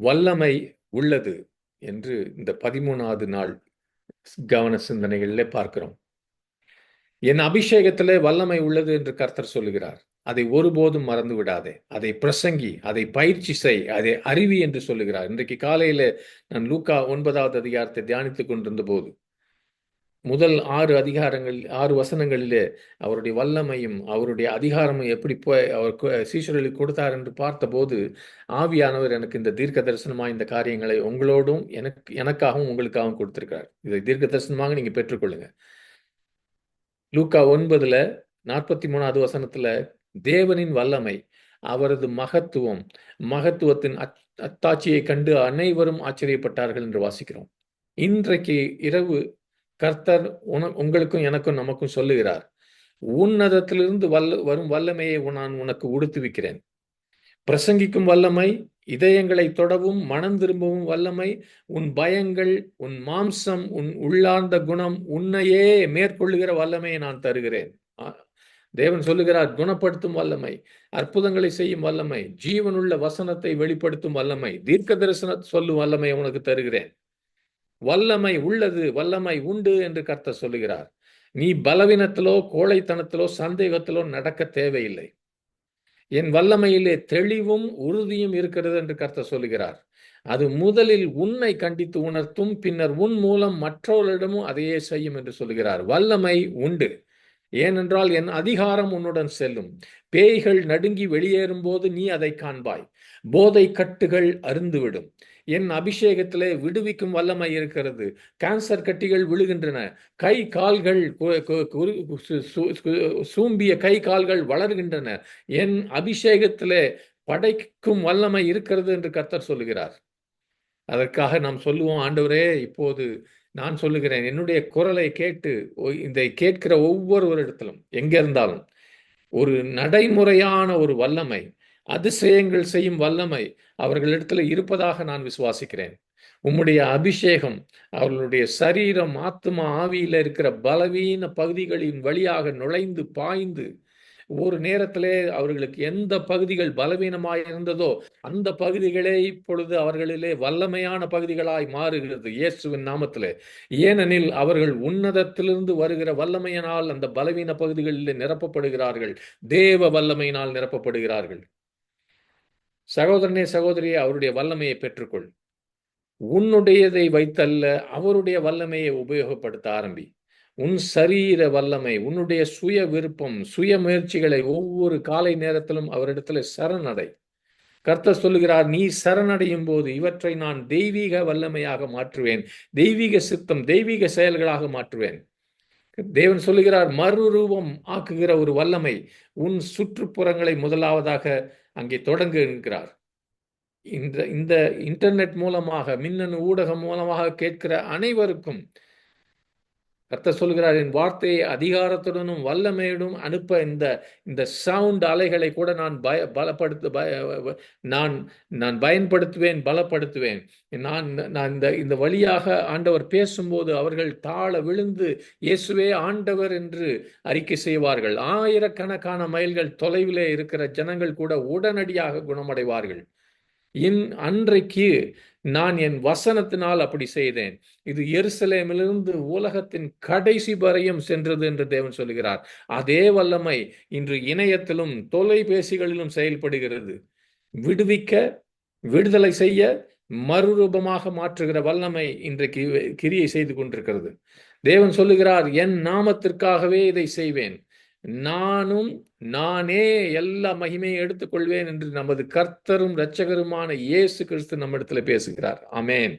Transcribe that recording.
வல்லமை உள்ளது என்று இந்த 13வது நாள் கவன சிந்தனைகளிலே பார்க்கிறோம். என் அபிஷேகத்திலே வல்லமை உள்ளது என்று கர்த்தர் சொல்லுகிறார். அதை ஒருபோதும் மறந்து விடாதே. அதை பிரசங்கி, அதை பயிற்சி செய், அதை அறிவி என்று சொல்லுகிறார். இன்றைக்கு காலையில நான் லூக்கா 9வது அதிகாரத்தை தியானித்துக் கொண்டிருந்த போது, முதல் 6 வசனங்களிலே அவருடைய வல்லமையும் அவருடைய அதிகாரமும் எப்படி போய் அவர் சீஷர்களுக்கு கொடுத்தார் என்று பார்த்தபோது, ஆவியானவர் எனக்கு இந்த தீர்க்க தரிசனமாக இந்த காரியங்களை உங்களோடும் எனக்காகவும் உங்களுக்காகவும் கொடுத்திருக்கிறார். இதை தீர்க்க தரிசனமாக நீங்க பெற்றுக்கொள்ளுங்க. லூக்கா 9ல 43வது வசனத்துல தேவனின் வல்லமை, அவரது மகத்துவத்தின் அத்தாட்சியை கண்டு அனைவரும் ஆச்சரியப்பட்டார்கள் என்று வாசிக்கிறோம். இன்றைக்கு இரவு கர்த்தர் உங்களுக்கும் எனக்கும் நமக்கும் சொல்லுகிறார், உன்னதத்திலிருந்து வரும் வல்லமையை நான் உனக்கு உடுத்துவிக்கிறேன். பிரசங்கிக்கும் வல்லமை, இதயங்களை தொடவும் மனம் திரும்பவும் வல்லமை, உன் பயங்கள், உன் மாம்சம், உன் உள்ளார்ந்த குணம், உன்னையே மேற்கொள்ளுகிற வல்லமையை நான் தருகிறேன். தேவன் சொல்லுகிறார், குணப்படுத்தும் வல்லமை, அற்புதங்களை செய்யும் வல்லமை, ஜீவனுள்ள வசனத்தை வெளிப்படுத்தும் வல்லமை, தீர்க்க தரிசன சொல்லும் வல்லமை உனக்கு தருகிறேன். வல்லமை உள்ளது, வல்லமை உண்டு என்று கர்த்தர் சொல்லுகிறார். நீ பலவீனத்திலோ கோழைத்தனத்திலோ சந்தேகத்திலோ நடக்க தேவையில்லை. என் வல்லமையிலே தெளிவும் உறுதியும் இருக்கிறது என்று கர்த்தர் சொல்லுகிறார். அது முதலில் உன்னை கண்டித்து உணர்த்தும், பின்னர் உன் மூலம் மற்றவர்களிடமும் அதையே செய்யும் என்று சொல்லுகிறார். வல்லமை உண்டு. ஏனென்றால் என் அதிகாரம் உன்னுடன் செல்லும். பேய்கள் நடுங்கி வெளியேறும் போது நீ அதை காண்பாய். போதை கட்டுகள் அருந்துவிடும். என் அபிஷேகத்திலே விடுவிக்கும் வல்லமை இருக்கிறது. கேன்சர் கட்டிகள் விழுகின்றன. கை கால்கள் சூம்பிய கை கால்கள் வளர்கின்றன. என் அபிஷேகத்திலே படைக்கும் வல்லமை இருக்கிறது என்று கர்த்தர் சொல்லுகிறார். அதற்காக நாம் சொல்லுவோம், ஆண்டவரே, இப்போது நான் சொல்லுகிறேன், என்னுடைய குரலை கேட்டு இதை கேட்கிற ஒவ்வொருவரிடத்திலும் எங்க இருந்தாலும் ஒரு நடைமுறையான ஒரு வல்லமை, அதிசயங்கள் செய்யும் வல்லமை அவர்களிடத்தில் இருப்பதாக நான் விசுவாசிக்கிறேன். உம்முடைய அபிஷேகம் அவர்களுடைய சரீரம், ஆத்துமா, ஆவியில இருக்கிற பலவீன பகுதிகளின் வழியாக நுழைந்து பாய்ந்து ஒரு நேரத்திலே அவர்களுக்கு எந்த பகுதிகள் பலவீனமாய் இருந்ததோ அந்த பகுதிகளே இப்பொழுது அவர்களிலே வல்லமையான பகுதிகளாய் மாறுகிறது இயேசுவின் நாமத்திலே. ஏனெனில் அவர்கள் உன்னதத்திலிருந்து வருகிற வல்லமையினால் அந்த பலவீன பகுதிகளிலே நிரப்பப்படுகிறார்கள். தேவ வல்லமையினால் நிரப்பப்படுகிறார்கள். சகோதரனே, சகோதரியே, அவருடைய வல்லமையை பெற்றுக்கொள். உன்னுடையதை வைத்தல்ல, அவருடைய வல்லமையை உபயோகப்படுத்த ஆரம்பி. உன் சரீர வல்லமை, உன்னுடைய சுய விருப்பம், சுய முயற்சிகளை ஒவ்வொரு காலை நேரத்திலும் அவரிடத்துல சரணடை. கர்த்தர் சொல்லுகிறார், நீ சரணடையும் போது இவற்றை நான் தெய்வீக வல்லமையாக மாற்றுவேன். தெய்வீக சித்தம், தெய்வீக செயல்களாக மாற்றுவேன். தேவன் சொல்லுகிறார், மறுரூபம் ஆக்குகிற ஒரு வல்லமை உன் சுற்றுப்புறங்களை முதலாவதாக அங்கே தொடங்கு என்கிறார். இந்த இன்டர்நெட் மூலமாக, மின்னணு ஊடகம் மூலமாக கேட்கிற அனைவருக்கும் கர்த்தர் சொல்கிறார், என் வார்த்தையை அதிகாரத்துடனும் வல்லமையுடன் அனுப்ப இந்த சவுண்ட் அலைகளை கூட நான் நான் பயன்படுத்துவேன், பலப்படுத்துவேன். நான் இந்த வழியாக ஆண்டவர் பேசும்போது அவர்கள் தாழ விழுந்து இயேசுவே ஆண்டவர் என்று அறிக்கை செய்வார்கள். ஆயிரக்கணக்கான மைல்கள் தொலைவிலே இருக்கிற ஜனங்கள் கூட உடனடியாக குணமடைவார்கள். அன்றைக்கு நான் என் வசனத்தினால் அப்படி செய்தேன். இது எருசலேமிலிருந்து உலகத்தின் கடைசி வரையும் சென்றது என்று தேவன் சொல்கிறார். அதே வல்லமை இன்று இணையத்திலும் தொலைபேசிகளிலும் செயல்படுகிறது. விடுவிக்க, விடுதலை செய்ய, மறுரூபமாக மாற்றுகிற வல்லமை இன்றைக்கு கிரியை செய்து கொண்டிருக்கிறது. தேவன் சொல்லுகிறார், என் நாமத்திற்காகவே இதை செய்வேன். நானே எல்லா மகிமையை எடுத்துக்கொள்வேன் என்று நமது கர்த்தரும் இரட்சகருமான இயேசு கிறிஸ்து நம்மிடத்தில் பேசுகிறார். ஆமென்.